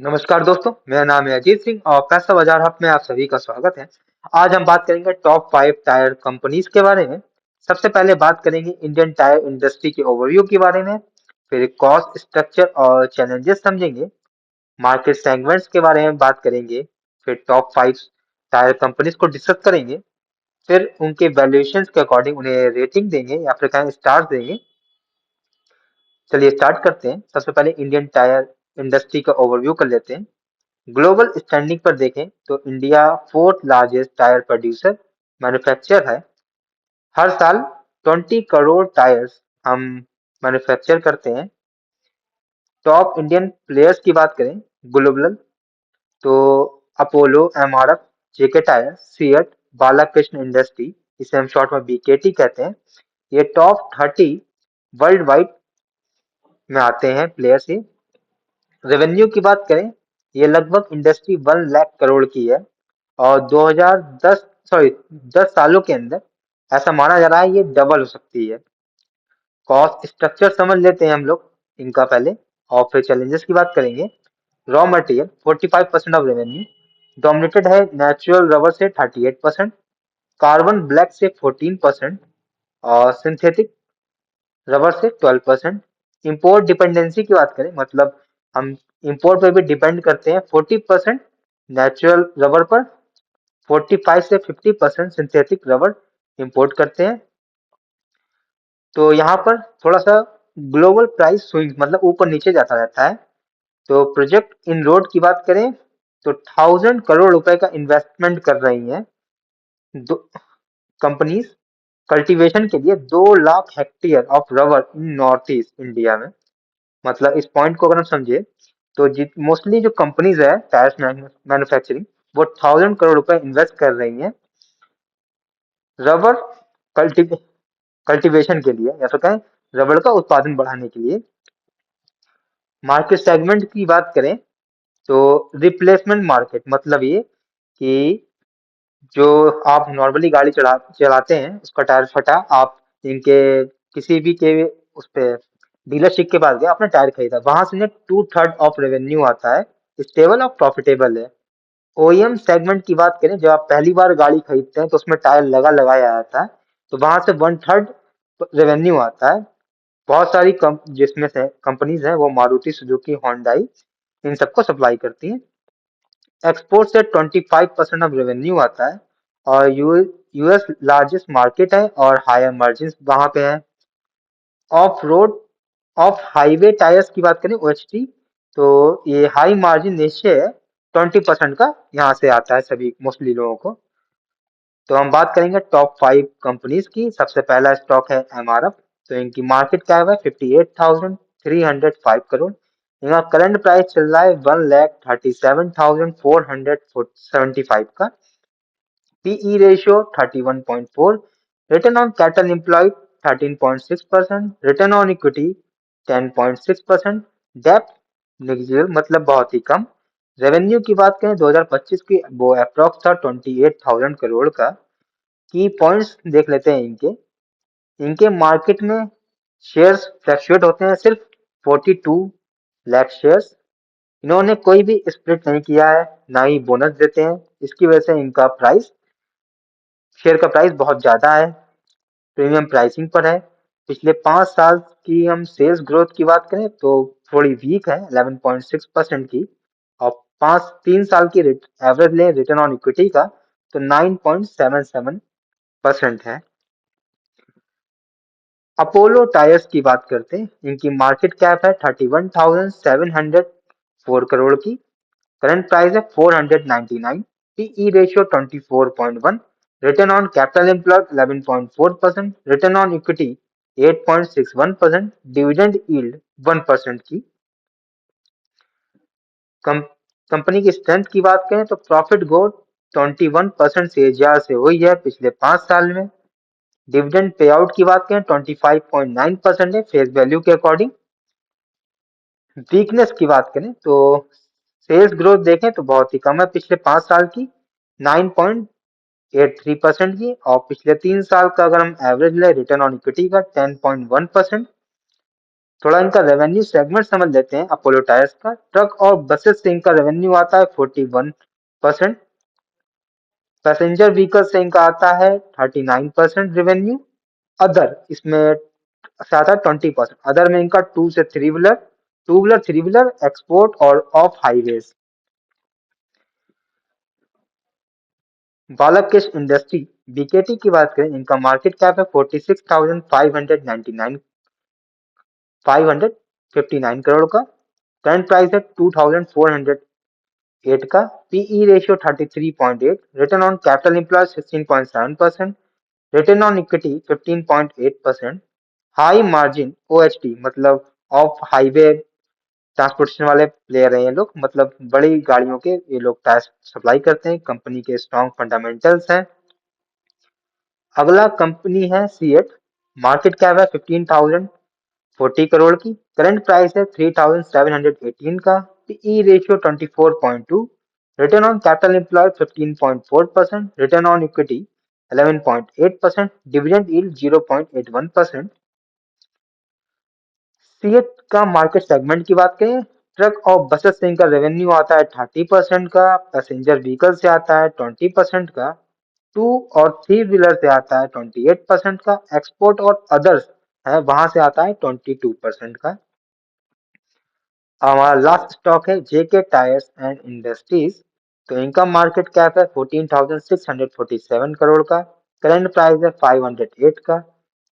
नमस्कार दोस्तों, मेरा नाम है अजीत सिंह और पैसा बाजार हब में आप सभी का स्वागत है। आज हम बात करेंगे टॉप 5 टायर कंपनीज के बारे में। सबसे पहले बात करेंगे इंडियन टायर इंडस्ट्री के ओवरव्यू के बारे में, फिर कॉस्ट स्ट्रक्चर और चैलेंजेस समझेंगे, मार्केट सेगमेंट्स के बारे में बात करेंगे, फिर टॉप 5 टायर कंपनीज को डिस्कस करेंगे, फिर उनके वैल्यूएशंस के अकॉर्डिंग उन्हें रेटिंग देंगे या फिर कहें स्टार्स देंगे। चलिए स्टार्ट करते हैं। सबसे पहले इंडियन टायर इंडस्ट्री का ओवरव्यू कर लेते हैं। ग्लोबल स्टैंडिंग पर देखें तो India fourth largest tyre producer manufacture है। हर साल 20 करोड़ टायर्स हम मैन्युफैक्चर करते हैं। टॉप इंडियन प्लेयर्स की बात करें ग्लोबल तो अपोलो, एमआरएफ, जेके टायर, सियट, बालाकृष्ण इंडस्ट्री, इसे हम शॉर्ट में बीकेटी कहते हैं। ये टॉप 30 वर्ल्ड वाइड में आते हैं प्लेयर्स। ये रेवेन्यू की बात करें, ये लगभग इंडस्ट्री 1 लाख करोड़ की है और 2010 सॉरी 10 सालों के अंदर ऐसा माना जा रहा है ये डबल हो सकती है। कॉस्ट स्ट्रक्चर समझ लेते हैं हम लोग इनका पहले और फिर चैलेंजेस की बात करेंगे। Raw material 45% of revenue dominated है नेचुरल रबर से 38%, कार्बन ब्लैक से 14% और सिंथेटिक रबर से 12%। इंपोर्ट डिपेंडेंसी की बात करें मतलब हम इंपोर्ट पे भी डिपेंड करते हैं 40% नेचुरल रबर पर, 45 से 50% सिंथेटिक रबर इंपोर्ट करते हैं। तो यहाँ पर थोड़ा सा ग्लोबल प्राइस स्विंग मतलब ऊपर नीचे जाता रहता है। तो प्रोजेक्ट इन रोड की बात करें तो 1000 करोड़ रुपए का इन्वेस्टमेंट कर रही हैं दो कंपनीज कल्टीवेशन के लिए 2 lakh hectare of rubber in north east India में। मतलब इस पॉइंट को अगर हम समझे तो मोस्टली जो कंपनीज है टायर्स मैन्युफैक्चरिंग वो 1000 करोड़ रुपए इन्वेस्ट कर रही हैं रबर कल्टी कल्टीवेशन के लिए या तो कहें रबर का उत्पादन बढ़ाने के लिए। मार्केट सेगमेंट की बात करें तो रिप्लेसमेंट मार्केट मतलब ये कि जो आप नॉर्मली गाड़ी चलाते हैं उसका टायर फटा, आप इनके किसी भी के उस पे डीलरशिप के पास गए, आपने टायर खरीदा, वहां से 2/3 ऑफ रेवेन्यू आता है। स्टेबल और प्रॉफिटेबल है। ओईएम सेगमेंट की बात करें, जब आप पहली बार गाड़ी खरीदते हैं तो उसमें टायर लगाया जाता है, तो वहां से 1/3 रेवेन्यू आता है। बहुत सारी जिसमें से कंपनीज हैं वो मारुति सुजुकी होंडाई इन सबको सप्लाई करती हैं। एक्सपोर्ट से 25% ऑफ रेवेन्यू आता है और यूएस लार्जेस्ट मार्केट है और हायर मार्जिन वहां पे है। Of road of highway tyres की बात करें ओएचटी तो ये हाई मार्जिन निश्चय है, 20% का यहाँ से आता है सभी मोस्टली लोगों को। तो हम बात करेंगे टॉप 5 कंपनीज की। सबसे पहला स्टॉक है एमआरएफ। तो इनकी मार्केट कैप है 58,305 करोड़। इनका करंट प्राइस चल रहा है 1,37,475 का। PE ratio 31.4, return on capital employed 13.6%, return on equity 10.6%, डेप्ट नेग्लिजिबल मतलब बहुत ही कम। रेवेन्यू की बात करें 2025 की वो अप्रॉक्स था 28,000 करोड़ का। की पॉइंट्स देख लेते हैं इनके। इनके मार्केट में शेयर्स फ्लक्चुएट होते हैं सिर्फ 42 लाख शेयर्स। इन्होंने कोई भी स्प्लिट नहीं किया है, ना ही बोनस देते हैं। इसकी वजह से इनका प्राइस शेयर का प्राइस बहुत ज्यादा है, प्रीमियम प्राइसिंग पर है। पिछले 5 साल की हम सेल्स ग्रोथ की बात करें तो थोड़ी वीक है 11.6% की। और 3 साल की एवरेज लें रिटर्न ऑन इक्विटी का तो 9.77% है। अपोलो टायर्स की बात करते हैं, इनकी मार्केट कैप है 31,704 करोड़ की। करंट प्राइस है 499। PE ratio 24.1, return on capital employed 11.4%, return on equity 8.61%, dividend yield 1% की। कम, कंपनी की स्ट्रेंथ की बात करें तो प्रॉफिट ग्रोथ 21% CAGR से हुई है पिछले 5 साल में। डिविडेंड पे आउट की बात करें 25.9% है फेस वैल्यू के अकॉर्डिंग। वीकनेस की बात करें तो सेल्स ग्रोथ देखें तो बहुत ही कम है पिछले 5 साल की, 9.83% की। और पिछले 3 साल का अगर हम एवरेज ले रिटर्न ऑन इक्विटी का 10.1%। थोड़ा इनका रेवेन्यू सेगमेंट समझ लेते हैं। अपोलो टायर्स का ट्रक और बसेस से इनका रेवेन्यू आता है 41%, पैसेंजर व्हीकल से इनका आता है 39% रेवेन्यू, अदर इसमें से आता है 20%। अदर में इनका two wheeler three wheeler export और ऑफ हाईवेज। बालकेश इंडस्ट्री बीकेटी की बात करें, इनका मार्केट कैप है 46,599 559 करोड़ का। करंट प्राइस है 2,408 का। PE ratio 33.8, return on capital employed 16.7%, return on equity 15.8%। High margin OHT मतलब ऑफ हाईवे ट्रांसपोर्टेशन वाले प्लेयर हैं ये लोग, मतलब बड़ी गाड़ियों के ये लोग टायर सप्लाई करते हैं। कंपनी के स्ट्रॉन्ग फंडामेंटल्स हैं। अगला कंपनी है सीएट, मार्केट कैप है 15,040 करोड़ की। करंट प्राइस है 3,718 का। PE ratio 24.2, return on capital employed 15.4%, return on equity 11.8%, dividend yield 0.81%। CEAT का मार्केट सेगमेंट की बात करें, ट्रक और बसेस से इनका रेवेन्यू आता है 30% का, पैसेंजर व्हीकल से आता है 20% का, टू और थ्री व्हीलर से आता है 28% का, एक्सपोर्ट और अदर्स है वहां से आता है 22% का। हमारा लास्ट स्टॉक है जेके टायर्स एंड इंडस्ट्रीज। तो इनका मार्केट कैप है 14,647 करोड़ का। करंट प्राइस है 508 का।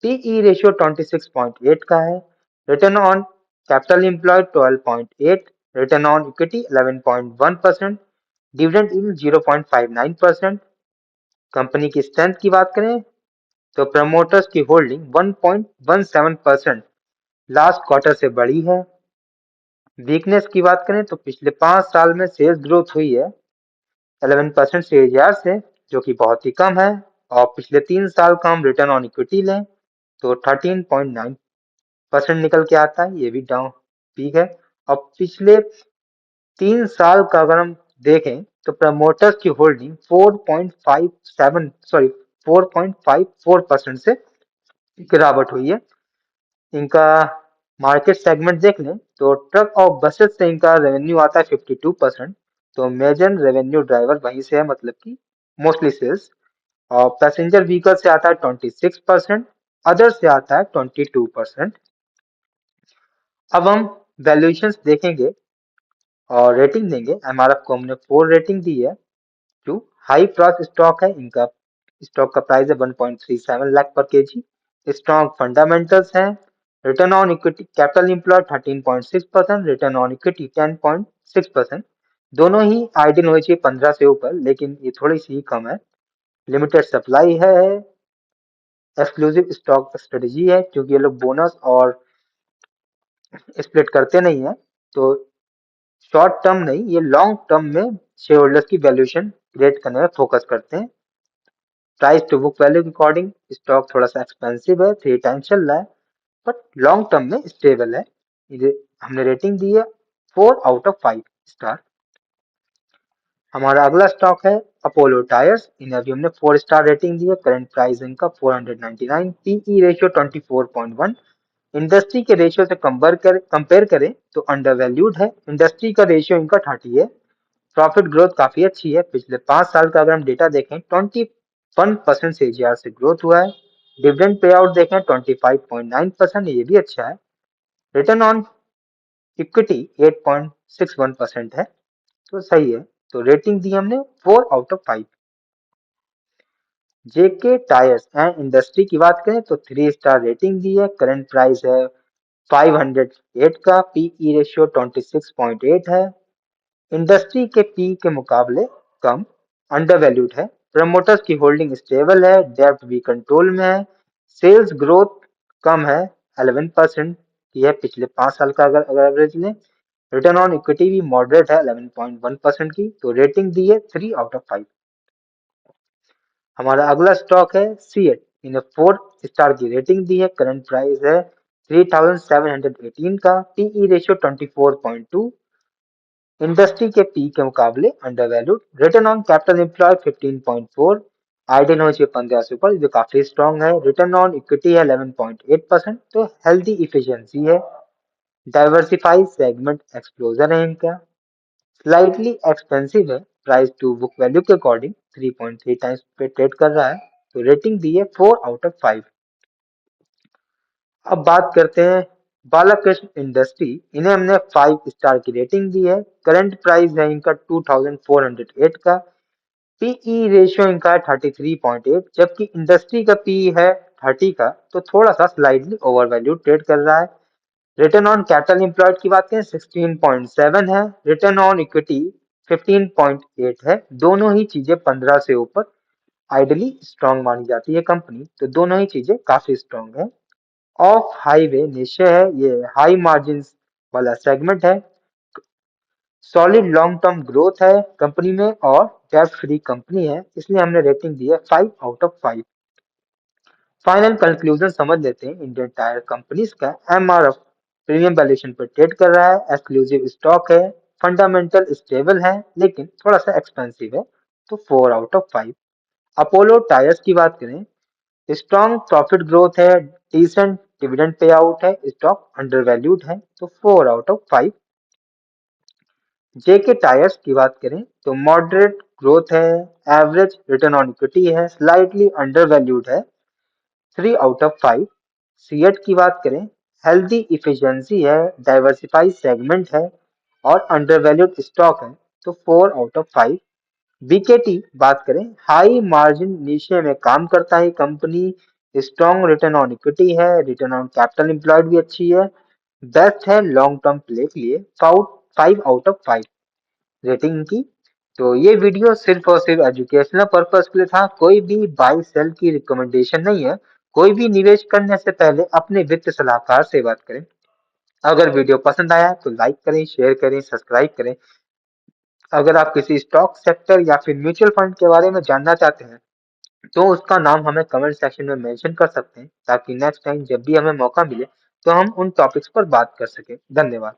पीई रेशियो 26.8 का है। Return on capital employed 12.8, return on equity 11.1%, dividend yield 0.59%। Company की स्ट्रेंथ की बात करें तो प्रमोटर्स की होल्डिंग 1.17% लास्ट क्वार्टर से बढ़ी है। वीकनेस की बात करें तो पिछले 5 साल में सेल्स ग्रोथ हुई है 11% CAGR से, जो कि बहुत ही कम है। और पिछले 3 साल का हम रिटर्न ऑन इक्विटी लें तो 13.9% निकल के आता है, ये भी डाउन पीक है। और पिछले 3 साल का अगर हम देखें तो प्रमोटर्स की होल्डिंग 4.54% से गिरावट हुई है। इनका मार्केट सेगमेंट देख लें तो ट्रक और बसेस से इनका रेवेन्यू आता है 52%। तो मेजर रेवेन्यू ड्राइवर वहीं से है, मतलब कि मोस्टली सेल्स। और पैसेंजर व्हीकल से आता है 26%, अदर से आता है 22%। अब हम वैल्यूएशंस देखेंगे और रेटिंग देंगे। एमआरएफ को हमने 4 रेटिंग दी है। क्यों? हाई प्राइस स्टॉक है इनका, स्टॉक का प्राइस है 1.37 लाख पर केजी। स्ट्रॉन्ग फंडामेंटल्स हैं। Return on equity capital employed 13.6%, return on equity 10.6%। दोनों ही आइडियल होनी चाहिए 15 से ऊपर, लेकिन ये थोड़ी सी कम है। लिमिटेड सप्लाई है, एक्सक्लूसिव स्टॉक स्ट्रेटेजी है, क्योंकि ये लोग बोनस और स्प्लिट करते नहीं है। तो शॉर्ट टर्म नहीं, ये लॉन्ग टर्म में शेयर होल्डर्स की वैल्यूएशन क्रिएट करने में फोकस करते हैं। प्राइस टू बुक वैल्यू के अकॉर्डिंग स्टॉक थोड़ा सा एक्सपेंसिव है, 3 टाइम चल रहा है, बट लॉन्ग टर्म में स्टेबल है। ये हमने रेटिंग दी है 4/5 स्टार। हमारा अगला स्टॉक है अपोलो टायर्स। इन्हें अभी हमने 4 स्टार रेटिंग दी है। करंट प्राइस इनका 499, पीई रेशियो 24.1। इंडस्ट्री के रेशियो से कंपेयर करें तो अंडर वैल्यूड है। इंडस्ट्री का रेशियो इनका 30 है। प्रॉफिट ग्रोथ काफी अच्छी है। पिछले 5 साल का अगर हम डेटा देखें 21% से AGR से ग्रोथ हुआ है। डिविडेंड पे आउट देखें 25.9%, ये भी अच्छा है। रिटर्न ऑन इक्विटी 8.61% है, तो सही है। तो रेटिंग दी हमने 4/5। जेके टायर्स एंड इंडस्ट्री की बात करें तो 3 स्टार रेटिंग दी है। करंट प्राइस है 508 का। पीई रेशियो 26.8 है। इंडस्ट्री के पी के मुकाबले कम, अंडर वैल्यूड है। प्रमोटर्स की होल्डिंग स्टेबल है, डेब्ट भी कंट्रोल में है। सेल्स ग्रोथ कम है, 11% की है पिछले 5 साल का अगर एवरेज लें। रिटर्न ऑन इक्विटी भी मॉडरेट है 11.1% की। तो रेटिंग दी है 3/5। हमारा अगला स्टॉक है सीएट। इन्हें 4 स्टार की रेटिंग दी है। करंट प्राइस है 3,718 का। पीई रेशियो 24.2, इंडस्ट्री के पी के मुकाबले under valued. Return on capital employed 15.4, ideal होना चाहिए 15 से ऊपर, जो काफी स्ट्रॉन्ग है। रिटर्न ऑन इक्विटी है 11.8%, तो हेल्दी इफिशियंसी है। डाइवर्सिफाई सेगमेंट एक्सप्लोजर है इनका। स्लाइटली एक्सपेंसिव है, प्राइस टू बुक वैल्यू के अकॉर्डिंग 3.3 टाइम्स पे ट्रेड कर रहा है, तो रेटिंग दी है 4/5। अब बात करते हैं बालाकृष्ण इंडस्ट्री, इन्हें हमने 5 स्टार की रेटिंग दी है। करंट प्राइस है इनका 2408 का। पीई रेशियो इनका है 33.8, जबकि इंडस्ट्री का पीई है 30 का, तो थोड़ा सा स्लाइडली ओवर वैल्यू ट्रेड कर रहा है। रिटर्न ऑन कैपिटल एम्प्लॉयड की बात करें 16.7 है, रिटर्न ऑन इक्विटी 15.8 है। दोनों ही चीजें 15 से ऊपर आइडली स्ट्रांग मानी जाती है कंपनी, तो दोनों ही चीजें काफी स्ट्रांग है। ऑफ हाईवे निश्चय है, ये हाई मार्जिन वाला सेगमेंट है। सॉलिड लॉन्ग टर्म ग्रोथ है कंपनी में और डेट फ्री कंपनी है, इसलिए हमने रेटिंग दी है 5/5। फाइनल कंक्लूजन समझ लेते हैं इंडियन टायर कंपनीज का। एमआरएफ प्रीमियम वैल्यूएशन पर ट्रेड कर रहा है, एक्सक्लूसिव स्टॉक है, फंडामेंटल स्टेबल है लेकिन थोड़ा सा एक्सपेंसिव है, तो 4/5। अपोलो टायर्स की बात करें, स्ट्रॉन्ग प्रॉफिट ग्रोथ है, डिसेंट डिविडेंड पे आउट है, स्टॉक अंडर वैल्यूड है, तो 4/5। जेके टायर्स की बात करें तो मॉडरेट ग्रोथ है, एवरेज रिटर्न ऑन इक्विटी है, स्लाइटली अंडर वैल्यूड है, 3/5। सीएट की बात करें, हेल्दी इफिशियंसी है, डाइवर्सिफाई सेगमेंट है और अंडर वैल्यूड स्टॉक है, तो 4/5। बीकेटी बात करें, हाई मार्जिन नीचे में काम करता है company, strong return on equity है, रिटर्न ऑन कैपिटल एम्प्लॉयड भी अच्छी है, बेस्ट है लॉन्ग टर्म प्ले के लिए, 5/5 रेटिंग की। तो ये वीडियो सिर्फ और सिर्फ एजुकेशनल पर्पस के लिए था, कोई भी बाई सेल की रिकमेंडेशन नहीं है। कोई भी निवेश करने से पहले अपने वित्त सलाहकार से बात करें। अगर वीडियो पसंद आया तो लाइक करें, शेयर करें, सब्सक्राइब करें। अगर आप किसी स्टॉक सेक्टर या फिर म्यूचुअल फंड के बारे में जानना चाहते हैं तो उसका नाम हमें कमेंट सेक्शन में मेंशन कर सकते हैं, ताकि नेक्स्ट टाइम जब भी हमें मौका मिले तो हम उन टॉपिक्स पर बात कर सकें। धन्यवाद।